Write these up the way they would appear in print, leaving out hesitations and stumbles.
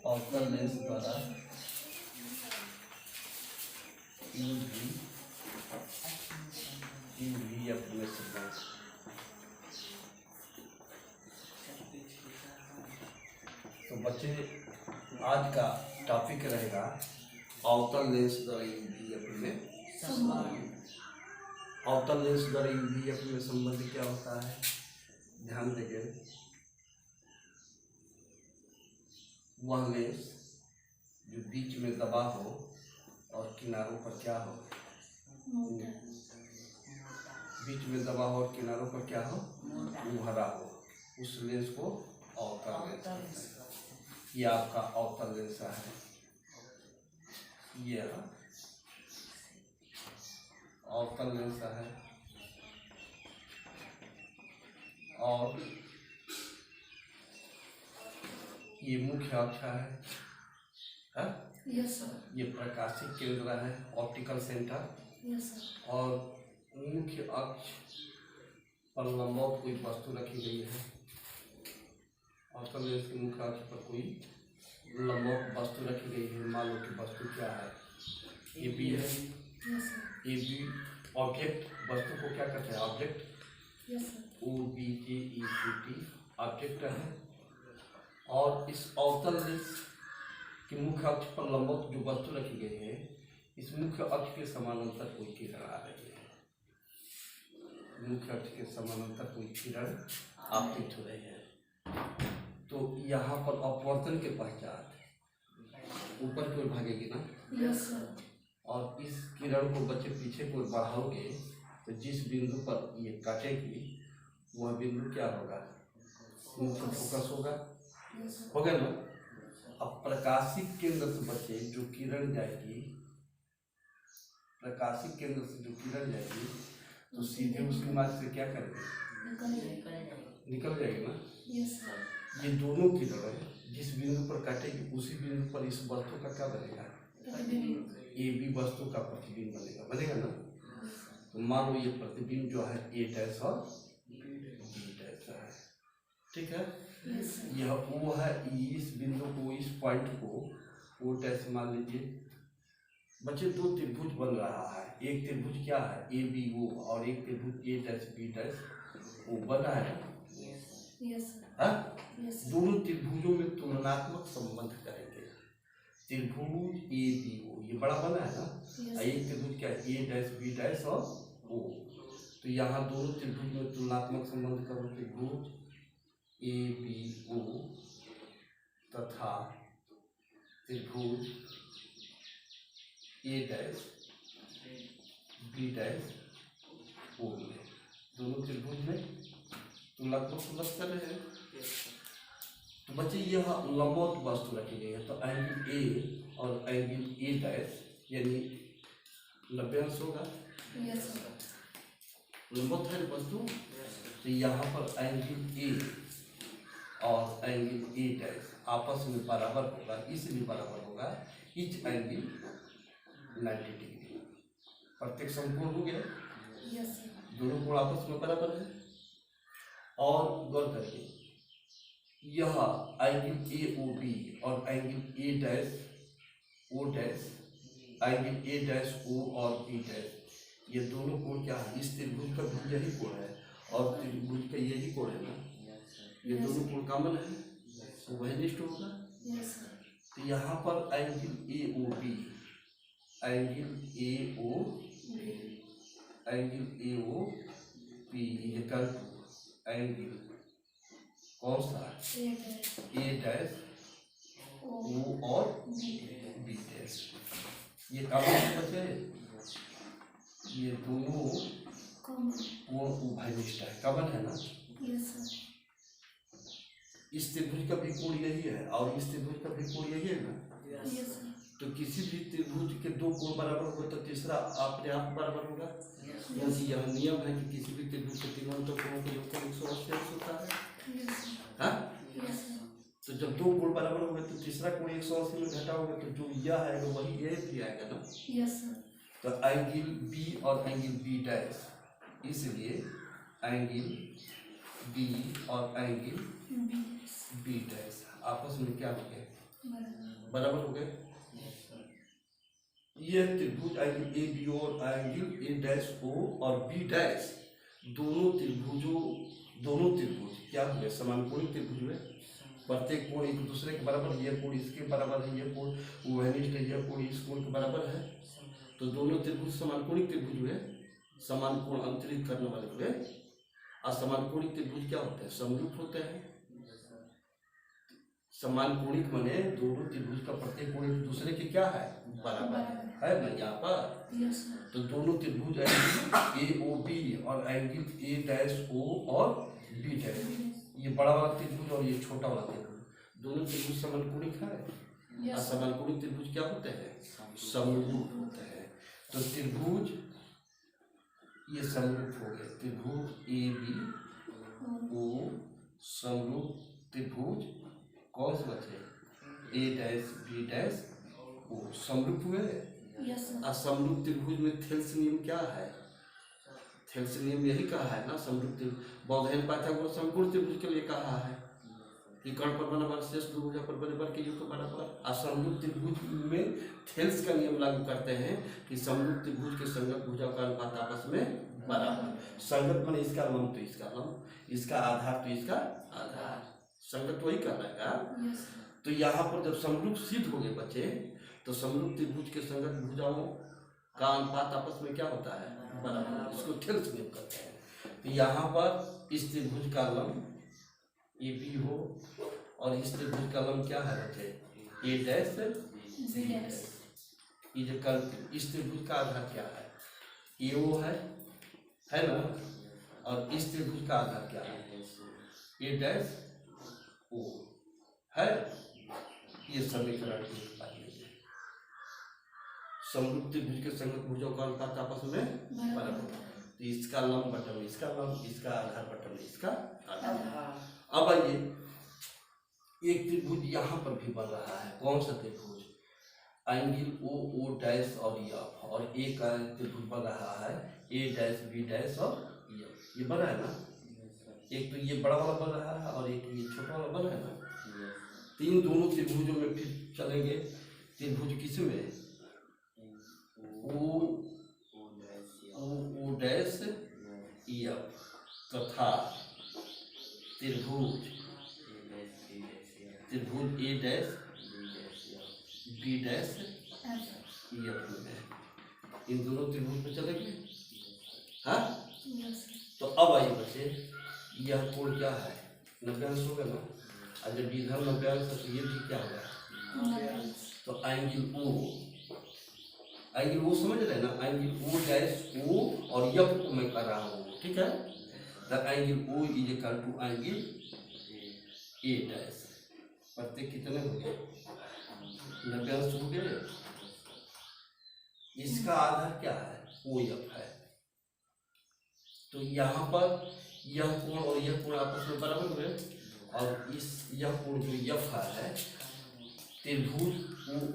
अवतल लेंस द्वारा UV अपने संबंध। तो बच्चे आज का टॉपिक रहेगा अवतल लेंस द्वारा UV अपने संबंध। अवतल लेंस द्वारा UV अपने संबंध क्या होता है, ध्यान देंगे। वह लेंस जो बीच में दबा हो और किनारों पर क्या हो, बीच में दबा हो और किनारों पर क्या हो, भरा हो, उस लेंस को अवतल लेंस कहते हैं। ये आपका अवतल लेंस है, ये अवतल लेंस है। और ये मुख्य अक्ष है? Yes sir. ये प्रकाशिक केंद्र है, ऑप्टिकल सेंटर। Yes sir. और मुख्य अक्ष पर लंबवत कोई वस्तु रखी गई है। अवतल लेंस के मुख्य अक्ष पर कोई लंबवत वस्तु रखी गई है। मान लो कि वस्तु क्या है, ए बी है। Yes sir. A B object, वस्तु को क्या कहते हैं, object. Yes sir. OBJECT object है। और इस अवतल लेंस के मुख्य अक्ष पर लंबवत जो वस्तु रखी गई है, इस मुख्य अक्ष के समानांतर कोई किरण आ रही है। मुख्य अक्ष के समानांतर कोई किरण आपतित हो रही है। तो यहाँ पर अपवर्तन के पश्चात ऊपर की ओर भागेगी ना। Yes sir. और इस किरण को बच्चे पीछे की ओर बढ़ाओगे तो जिस बिंदु पर ये काटेगी वह बिंदु क्या होगा, मुख्य फोकस होगा। हो गया ना। अब प्रकाशिक केंद्र से बच्चे जो किरण जाएगी, प्रकाशिक केंद्र से जो किरण जाएगी तो सीधे उसके मार्ग से क्या करेगी, निकल जाएगी ना। Yes sir. ये दोनों किरण जिस बिंदु पर काटेगी उसी बिंदु पर इस वस्तु का क्या बनेगा, ए बी वस्तु का प्रतिबिंब बनेगा, बनेगा ना। तो मान लो ये प्रतिबिंब जो है ए डैश और बी डैश है, ठीक है। यह वो है, इस बिंदु को, इस पॉइंट को ओ डैश मान लीजिए। बच्चे दो त्रिभुज बन रहा है, एक त्रिभुज क्या है ए बी ओ और एक त्रिभुज ए डैश बी डैश ओ बन रहा है। दोनों त्रिभुजों में तुलनात्मक संबंध करेंगे। त्रिभुज ए बी ओ ये बड़ा बना है ना। एक त्रिभुज क्या है ए डैश बी डैश और ओ। तो यहाँ दोनों त्रिभुज में तुलनात्मक संबंध करो। त्रिभुज ए बी ओ तथा त्रिभुज ए डैश बी डैश ओ में, दोनों त्रिभुज में तुलनात्मक संबंध कर रहे हैं। तो बच्चे यह लंबवत वस्तु रखी गई है, तो एंगल ए और एंगल ए डैश यानी 90 अंश होगा। लंबवत है वस्तु। तो यहाँ पर एंगल ए और एंगल ए डैश आपस में बराबर होगा, इसलिए बराबर होगा इच एंगल 90 डिग्री। प्रत्येक समकोण हो गया। दोनों कोण आपस में बराबर है। और गौर करिए, यह एंगल ए ओ बी और angle A dash O dash, angle A dash O और बी डैश, ये दोनों कोण क्या है, इस त्रिभुज का भी यही कोण है और त्रिभुज का यही कोण है ना। ये दोनों कोण कॉमन है, तो वही निष्ठ होगा। तो यहाँ पर angle A O B, angle A O B equal to angle कौन सा, ए डैश ओ और बी डैश, ये कॉमन बचे। ये दोनों कोण उभयनिष्ठ है, कॉमन है ना। इस त्रिभुज का भी कोण यही है और इस त्रिभुज का भी कोण यही है ना। तो किसी भी त्रिभुज के दो कोण बराबर हो तो तीसरा अपने आप बराबर होगा। यह नियम है कि किसी भी त्रिभुज के तीनों कोणों का योगफल 180 अंश होता है। तो जब दो कोण बराबर होंगे तो तीसरा कोण 180 में घटा होगा, तो जो यह आएगा वही ये भी आएगा ना। तो एंगल बी और एंगल बी डैश, इसलिए एंगल बी और एंगल बी डैश आपस में क्या हो गया, बराबर हो गए। ये त्रिभुज एंगल ए बी और एंगल ए डैश ओ और बी डैश दोनों त्रिभुज क्या हुए? समानकोणिक त्रिभुज हुए। प्रत्येक कोण एक दूसरे के बराबर, ये कोण इसके बराबर है, ये कोण ओहेनिस्ट है, ये कोण इस कोण के बराबर है। तो दोनों त्रिभुज समानकोणिक त्रिभुज हुए, समान कोण अंतरित करने वाले हुए। असमानकोणिक त्रिभुज क्या होते हैं? समरूप होते हैं। समानकोणिक माने दोनों त्रिभुज का प्रत्येक कोण एक दूसरे के क्या है? बराबर है ना यहाँ पर। तो दोनों त्रिभुज एंगल ए ओ बी और एंगल ए डैश ओ और बी डैश, ये बड़ा वाला त्रिभुज और ये छोटा वाला त्रिभुज, दोनों त्रिभुज समकोणिक है। असमानकोणिक त्रिभुज क्या होते हैं? समरूप होते हैं। तो त्रिभुज ये समरूप हो गए, त्रिभुज ए बी ओ समरूप त्रिभुज कौन से बचे? ए डैश बी डैश ओ समरूप हुए। असमरूप त्रिभुज में थेल्स नियम क्या है? थेल्स नियम यही कहा है ना, समरूप त्रिभुज बौद्धयन पाइथागोरस समकोण त्रिभुज के लिए कहा है कि कर्ण पर बराबर शेष दुभुजा पर बराबर के योग बराबर। असमरूप त्रिभुज में थेल्स का नियम लागू करते हैं कि समरूप त्रिभुज के संगत भुजा का अनुपात आपस में बराबर। संगत माने इसका लंब तो इसका लंब, इसका आधार तो इसका आधार, संगत वही कहलाएगा। तो यहाँ पर जब समरूप सिद्ध हो गए बच्चे, तो समरूप त्रिभुज के संगत भुजाओं का अनुपात आपस में क्या होता है? बराबर। इसको थेल्स नियम कहते हैं। तो यहाँ पर इस त्रिभुज का लंब ए बी हो और इस त्रिभुज का लंब क्या है बच्चे? ए डैश बी डैश। ये जो कल इस त्रिभुज का आधार क्या है? ए ओ है ना। और इस त्रिभुज का आधार क्या है? ए डैश ओ है। ये समीकरण समरूप त्रिभुज के संगत भुजों का अनुपात आपस में बराबर। तो इसका लंब बटन इसका लंब, इसका आधार बटन इसका आधार। अब आइए एक त्रिभुज यहाँ पर भी बन रहा है। कौन सा त्रिभुज? एंगल ओ ओ डैश और एफ, और एक त्रिभुज बन रहा है ए डैश बी डैश और एफ। ये बना है ना। एक तो ये बड़ा वाला बन रहा है और एक ये छोटा वाला बना है ना। तीन दोनों त्रिभुजों में फिर चलेंगे। त्रिभुज किस में? ओ डैश एफ तथा त्रिभुज ए डैश बी डैश एफ में, इन दोनों त्रिभुज पे चलेंगे। हाँ, तो अब आइए बच्चे, यह कोण क्या है? 90 अंश होगा ना। और जब विधर्म 90 अंश है तो ये भी क्या होगा? तो एंगल ओ समझ रहे ना। एंगल ओ डैश ओ और एफ को मैं कर रहा हूँ, ठीक है। The angle O is equal to angle A dash. प्रत्येक कितने हो गए? 90 अंश हो गए। इसका आधार क्या है? ओ एफ है। तो यहाँ पर यह कोण और यह कोण आपस में बराबर हुए, और इस यह कोण जो एफ है, त्रिभुज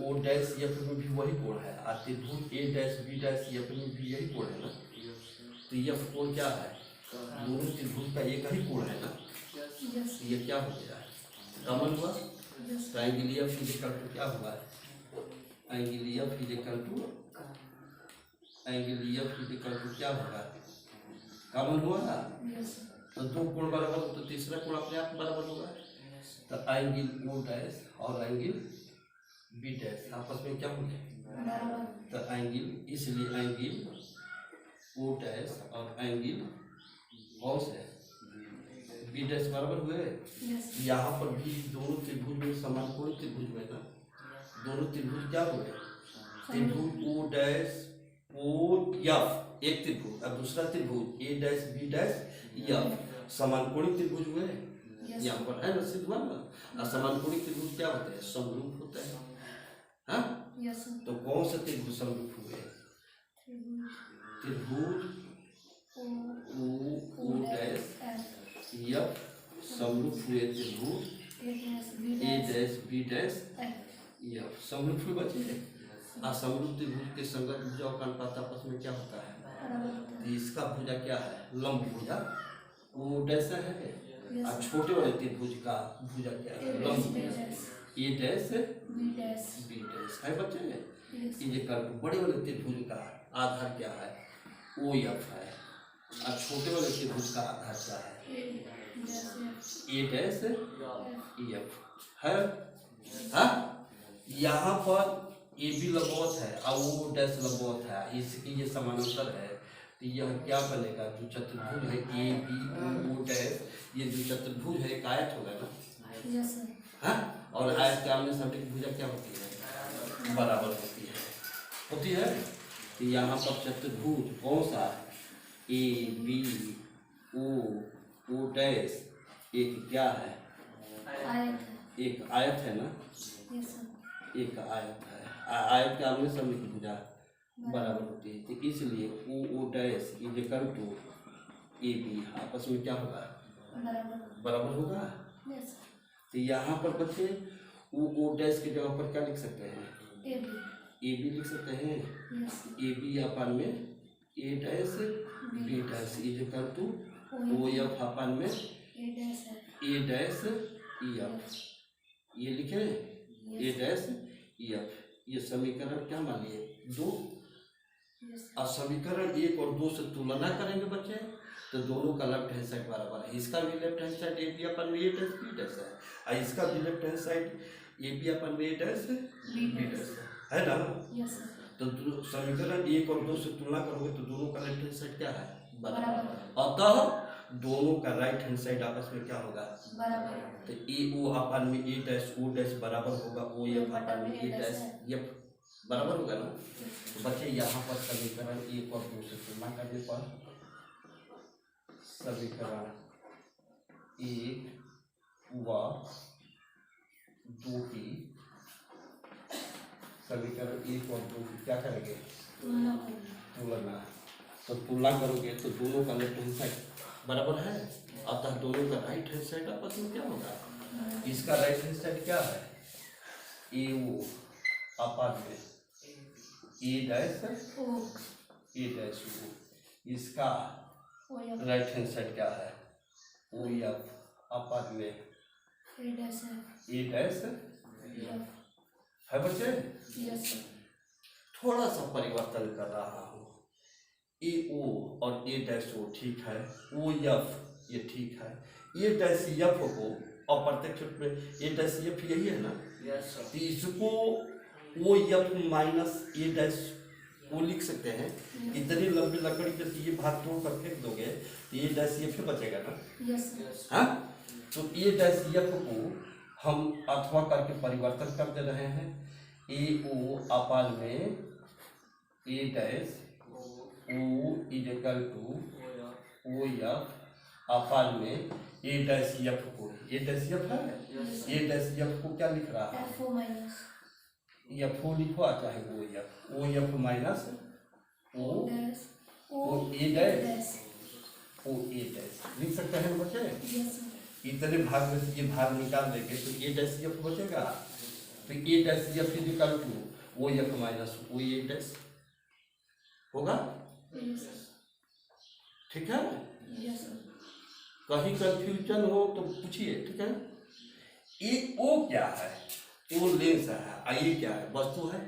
ओ डैश एफ में भी वही कोण है, और त्रिभुज ए डैश बी डैश एफ में भी यही कोण है ना। तो एफ कोण क्या है? दोनों त्रिभुज का एक ही कोण है ना। तो ये क्या हो गया? कॉमन हुआ। तो angle F is equal to क्या हुआ? Angle F is equal to क्या होगा? कॉमन हुआ ना। तो दो कोण बराबर हो तो तीसरा कोण अपने आप बराबर होगा। तो एंगल ओ डैश और एंगल बी डैश आपस में क्या होंगे? तो एंगल, इसलिए एंगल ओ डैश और एंगल कौन से बी डैश बराबर हुए। यहाँ पर भी दोनों त्रिभुज में समानकोणिक त्रिभुज हुए ना। दोनों त्रिभुज क्या हुए? त्रिभुज ओ डैश ओ एफ एक त्रिभुज, और दूसरा त्रिभुज ए डैश बी डैश एफ समानकोणिक त्रिभुज हुए। यहाँ पर है ना, सिद्ध हुआ ना। असमानकोणिक त्रिभुज क्या होते हैं? समरूप होते हैं। हाँ, तो कौन से त्रिभुज समरूप हुए? त्रिभुज ओ डैश एफ समरूप हुए। त्रिभुज ए डैश बी डैश एफ समरूप हुए बच्चे। असमरूप त्रिभुज के संगत भुजाओं का अनुपात आपस में क्या होता है? तो इसका भुजा क्या है? लंब भुजा ओ डैश है, और छोटे वाले त्रिभुज का भुजा क्या है? लंब भुजा। A dash B dash B dash है बच्चे। यस ये कर बड़े वाले त्रिभुज का आधार क्या है? ओ एफ है। और छोटे वाले त्रिभुज का आधार क्या है? ए डैश ई एफ है। हाँ, यहाँ पर ए बी लंबवत है और वो डैश लंबवत है, इसकी ये समानांतर है, तो यह क्या बनेगा? जो चतुर्भुज है ए बी ओ डैश, ये जो चतुर्भुज है एक आयत होगा ना। यस सर हाँ, और आयत के आमने सामने की भुजा क्या होती है? बराबर होती है। तो यहाँ पर चतुर्भुज कौन सा? ए बी ओ डैश एक क्या है? आयत है एक आयत है ना। यस सर एक आयत है, आयत के आमने सामने की भुजा बराबर होती है, तो इसलिए O dash is equal to A B आपस में क्या होगा? बराबर होगा। यस सर तो यहाँ पर बच्चे ओ डैश की जगह पर क्या लिख सकते हैं? ए बी ए बी लिख सकते हैं। यस ए बी अपन में A dash B dash is equal to O F upon में ए डैश है ए डैश ई एफ, ये लिखे ए डैश ई एफ। ये समीकरण क्या मान लिए? 2। यस अब समीकरण 1 और 2 से तुलना करेंगे बच्चे, तो दोनों का लेफ्ट हैंड साइड बराबर है। इसका भी left hand side A B upon में ए डैश बी डैश है, और इसका भी left hand side A B upon में ए डैश बी डैश है ना। यस सर तो समीकरण 1 और 2 से तुलना करोगे तो दोनों का लेफ्ट हैंड साइड क्या है? बराबर। अतः दोनों का राइट हैंड साइड आपस में क्या होगा? बराबर। तो ए ओ अपन में ए डैश ओ डैश बराबर होगा ओ एफ अपन में ए डैश एफ बराबर होगा ना। तो बच्चे यहाँ पर समीकरण 1 और 2 से तुलना करने पर समीकरण 1 व 2 की समीकरण 1 और 2 की क्या करेंगे? तुलना। तो तुलना करोगे तो दोनों का लेफ्ट हैंड साइड बराबर है, अतः दोनों का राइट हैंड साइड आपस में क्या होगा? इसका राइट हैंड साइड क्या है? ए ओ अपन में ए डैश ओ ओ, इसका एफ राइट हैंड साइड क्या है? ओ एफ अपन में ए डैश है ए डैश एफ है बच्चे। यस सर थोड़ा सा परिवर्तन कर रहा हूँ, ए ओ और ए डैश ओ ठीक है, ओ एफ ये ठीक है, ए डैश एफ को अप्रत्यक्ष रूप में ए डैश एफ यही है ना। यस सर तो इसको ओ एफ माइनस ए डैश ओ लिख सकते हैं। इतनी लंबी लकड़ी के ये भाग तोड़ कर फेंक दोगे तो ए डैश एफ बचेगा ना। यस सर हाँ, तो ए डैश एफ को हम अथवा करके परिवर्तन कर दे रहे हैं। ए ओ अपान में A dash O is equal to O F upon में ए डैश एफ को, ए डैश एफ है, ए डैश एफ को क्या लिख रहा है? F O minus F O लिखो चाहे O F minus O dash O A dash dash O A dash लिख सकते हैं बच्चे। यस सर इतने भाग में से ये भाग निकाल देंगे तो ए डैश एफ बचेगा। तो A dash F is equal to O F minus O A dash होगा। यस ठीक है, यस सर कहीं कंफ्यूजन हो तो पूछिए। ठीक है, ए ओ क्या है? ओ लेंस है, और ये क्या है? वस्तु है।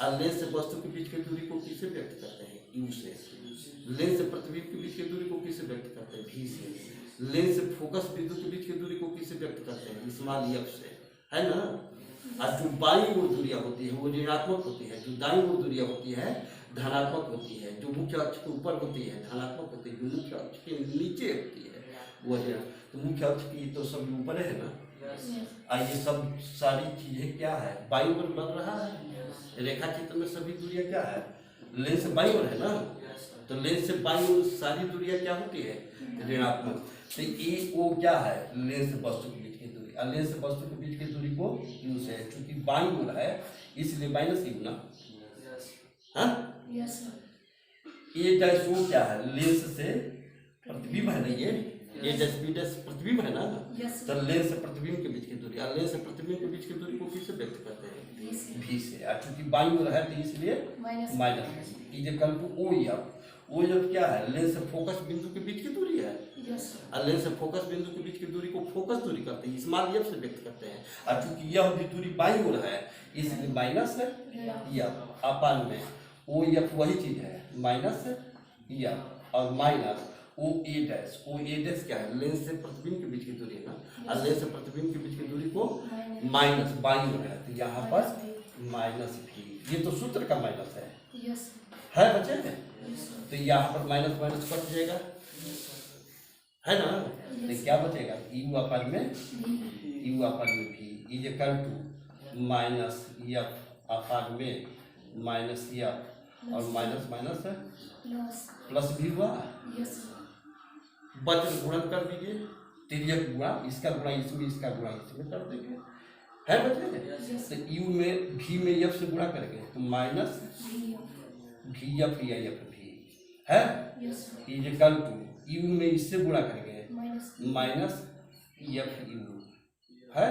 और लेंस से वस्तु के बीच की दूरी को किससे व्यक्त करते हैं? यू से। लेंस से प्रतिबिंब के बीच की दूरी को किससे व्यक्त करते हैं? भी से। लेंस से फोकस बिंदु के बीच की दूरी को किससे व्यक्त करते हैं? स्मॉल एफ से, है ना। और जो बाईं ओर दूरियां होती है वो ऋणात्मक होती है, जो दाईं ओर दूरियां होती है धनात्मक होती है, जो मुख्य अक्ष के ऊपर होती है धनात्मक होती है, जो मुख्य अक्ष के नीचे होती है वो है। तो मुख्य अक्ष की तो सब ऊपर है ना। ये सब सारी चीजें क्या है? बाईं ओर बन रहा है। रेखा चित्र में सभी दूरियां क्या है? लेंस से बाईं ओर है ना। तो लेंस से बाईं ओर सारी दूरियां क्या होती है? ऋणात्मक। तो ए ओ क्या है? लेंस से वस्तु के बीच की दूरी, और लेंस से वस्तु के बीच की दूरी को यू से, चूंकि बाईं ओर है इसलिए माइनस यू ना। हाँ, यस सर ए डैश ओ क्या है? लेंस से प्रतिबिंब है ना, ये ए डैश बी डैश प्रतिबिंब है ना। यस तो लेंस से प्रतिबिंब के बीच की दूरी, और लेंस से प्रतिबिंब के बीच की दूरी को किससे व्यक्त करते हैं? भी से भी से। और चूंकि बाईं ओर है तो इसलिए minus minus is equal to O F. वो जब क्या है, लेंस से फोकस बिंदु के बीच की दूरी है, यस सर, और लेंस से फोकस बिंदु के बीच की दूरी को फोकस दूरी करते हैं, स्मॉल एफ से व्यक्त करते हैं। और चूंकि यह भी दूरी बाईं ओर है इसलिए माइनस है एफ अपान में ओ एफ वही चीज है माइनस एफ और minus O A dash. O A dash क्या है, लेंस से प्रतिबिंब के बीच की दूरी है ना, और लेंस से प्रतिबिंब के बीच की दूरी को माइनस बाईं ओर है, तो यहाँ पर माइनस भी, ये तो सूत्र का माइनस है यस बच्चे, यस तो यहाँ पर माइनस माइनस कट जाएगा है ना, तो क्या बचेगा यू अपान में यू अपान में भी is equal to minus F upon में माइनस एफ और माइनस माइनस प्लस प्लस भी हुआ, यस वज्र गुणन कर दीजिए, तिर्यक गुणा इसका गुणा इसमें इसका गुणा इसमें कर देंगे है बच्चे, तो यू में भी में एफ से गुणा करेंगे तो माइनस भी एफ या एफ भी है yes is equal to U में इससे गुणा करेंगे माइनस माइनस एफ यू है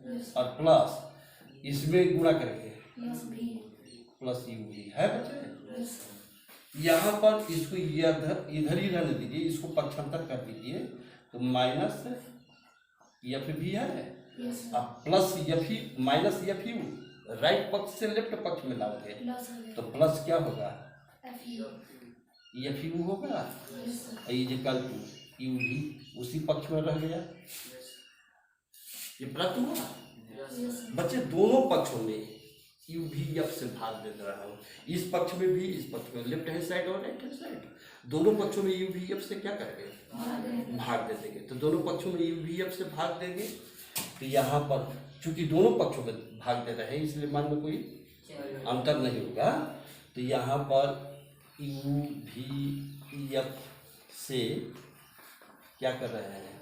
यस और प्लस इसमें गुणा करेंगे प्लस भी प्लस यू भी है बच्चे। यस यहाँ पर इसको इधर इधर ही रहने दीजिए, इसको पक्षांतर कर दीजिए तो माइनस एफ भी है यस अब plus F he minus F you, right पक्ष से लेफ्ट पक्ष में लाओगे प्लस तो प्लस क्या होगा एफ यू एफ यू होगा, yes is equal to U भी उसी पक्ष में रह गया, ये प्राप्त हुआ यस बच्चे। दोनों पक्षों में यू भी एफ से भाग दे रहा हूँ, इस पक्ष में भी इस पक्ष में, लेफ्ट हैंड साइड और राइट हैंड साइड, दोनों पक्षों में यू भी एफ से क्या करेंगे भाग दे देंगे, तो दोनों पक्षों में यू भी एफ से भाग देंगे, तो यहाँ पर चूंकि दोनों पक्षों में भाग दे रहे हैं इसलिए मान लो कोई अंतर नहीं होगा, तो यहाँ पर यू भी एफ से क्या कर रहे हैं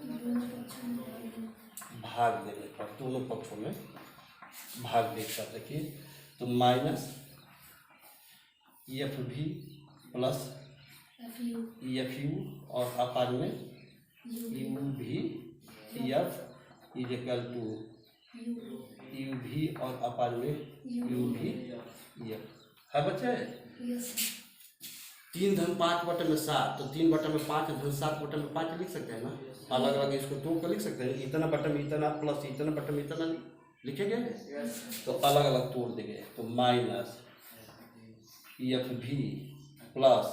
भाग देने पर, दोनों पक्षों में भाग देकर देखिए तो माइनस एफ भी प्लस एफ यू और अपान में यू भी F is equal to U भी और अपान में यू भी एफ है बच्चे। यस 3 धन 5 बटे में 7 तो 3 बटे में 5 धन 7 बटे में 5 लिख सकते हैं ना, अलग अलग इसको तोड़ कर लिख सकते हैं, इतना बटे में इतना प्लस इतना बटे में इतना लिखेंगे तो अलग अलग तोड़ देंगे, तो माइनस एफ भी प्लस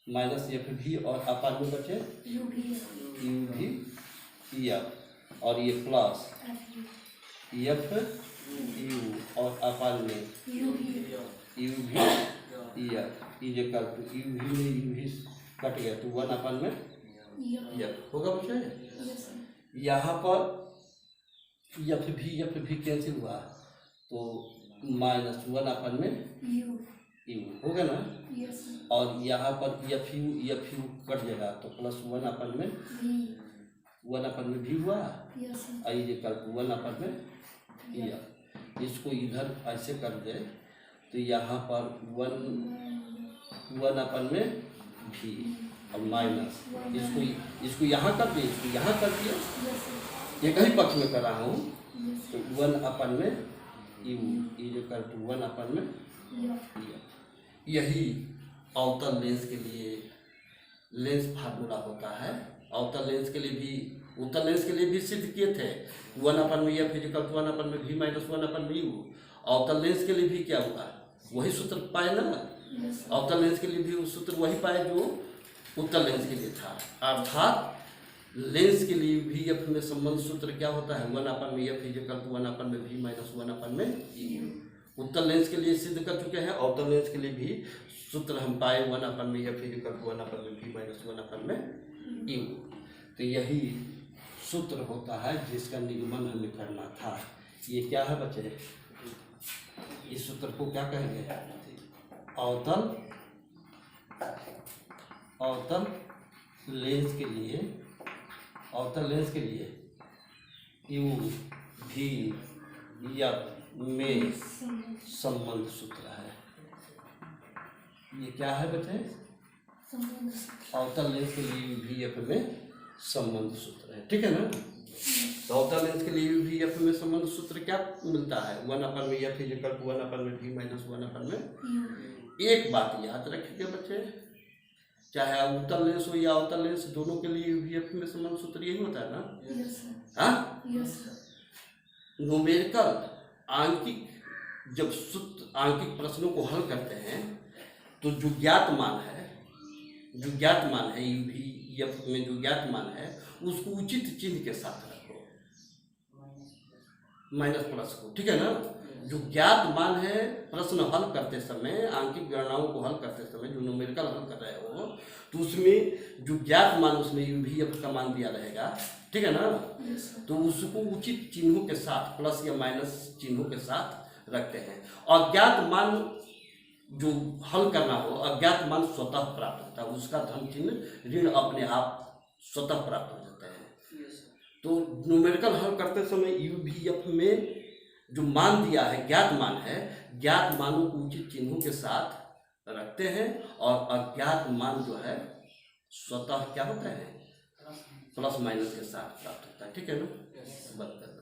माइनस एफ भी और अपान में बचे यू भी यू भी एफ और ये प्लस एफ यू और अपान में यू भी यू भी F is equal to U भी में यू भी कट गया तो 1 अपान में एफ होगा बच्चे। यस यहाँ पर एफ भी कैंसिल हुआ तो माइनस 1 अपान में यू होगा ना, यस और यहाँ पर एफ यू कट जाएगा तो प्लस 1 अपान में भी 1 अपान में भी हुआ, यस आई जे कल 1 अपान में एफ, इसको इधर ऐसे कर दे तो यहाँ पर 1 अपान में भी और माइनस इसको यहाँ कर दिए, इसको यहाँ कर दिए, यस एक ही पक्ष में कर रहा हूँ यस तो 1 अपान में यू इज इक्वल टू 1 अपान में यस एफ। यही अवतल लेंस के लिए लेंस फार्मूला होता है, अवतल लेंस के लिए भी उत्तल लेंस के लिए भी सिद्ध किए थे 1 अपान में एफ इज इक्वल टू 1 अपान में भी माइनस 1 अपान में यू। अवतल लेंस के लिए भी क्या हुआ, वही सूत्र पाए ना, अवतल लेंस के लिए भी वो सूत्र वही पाए जो उत्तल लेंस के लिए था, अर्थात लेंस के लिए भी एफ में संबंध सूत्र क्या होता है 1 अपान में एफ इज इक्वल टू 1 अपान में भी माइनस 1 अपान में यू। उत्तल लेंस के लिए सिद्ध कर चुके हैं, अवतल लेंस के लिए भी सूत्र हम पाए 1 अपान में एफ इज इक्वल टू 1 अपान में भी माइनस 1 अपान में यू। तो यही सूत्र होता है जिसका निगमन हमें करना था। ये क्या है बच्चे, इस सूत्र को क्या कहेंगे, अवतल लेंस के लिए, अवतल लेंस के लिए यू भी एफ में संबंध सूत्र है। ये क्या है बच्चे, अवतल लेंस के लिए यू भी एफ में संबंध सूत्र है, ठीक है ना। तो अवतल लेंस के लिए यू भी एफ में संबंध सूत्र क्या मिलता है 1 अपान में एफ इज इक्वल टू 1 अपान में भी माइनस 1 अपान में। एक बात याद रखिए बच्चे, चाहे अवतल लेंस हो या अवतल लेंस, दोनों के लिए यूवीएफ में समान सूत्र यही होता है ना? Yes sir. हाँ, यस सर। न्यूमेरिकल आंकिक, जब सूत्र आंकिक प्रश्नों को हल करते हैं तो जो ज्ञात मान है यूवीएफ में जो ज्ञात मान है उसको उचित चिन्ह के साथ रखो, माइनस प्लस को, ठीक है ना? जो ज्ञात मान है प्रश्न हल करते समय, आंकिक गणनाओं को हल करते समय जो न्यूमेरिकल हल कर रहे हो, तो उसमें जो ज्ञात मान उसमें यूवीएफ का मान दिया रहेगा, ठीक है ना? Yes sir. तो उसको उचित चिन्हों के साथ, प्लस या माइनस चिन्हों के साथ रखते हैं। अज्ञात मान जो हल करना हो, अज्ञात मान स्वतः प्राप्त होता है, उसका धन चिन्ह ऋण अपने आप स्वतः प्राप्त हो जाता है। तो न्यूमेरिकल हल करते समय यूवीएफ में जो मान दिया है, ज्ञात मान है, ज्ञात मानों को उचित चिन्हों के साथ रखते हैं और अज्ञात मान जो है स्वतः क्या होता है, प्लस माइनस के साथ प्राप्त होता है, ठीक है ना? बंद कर।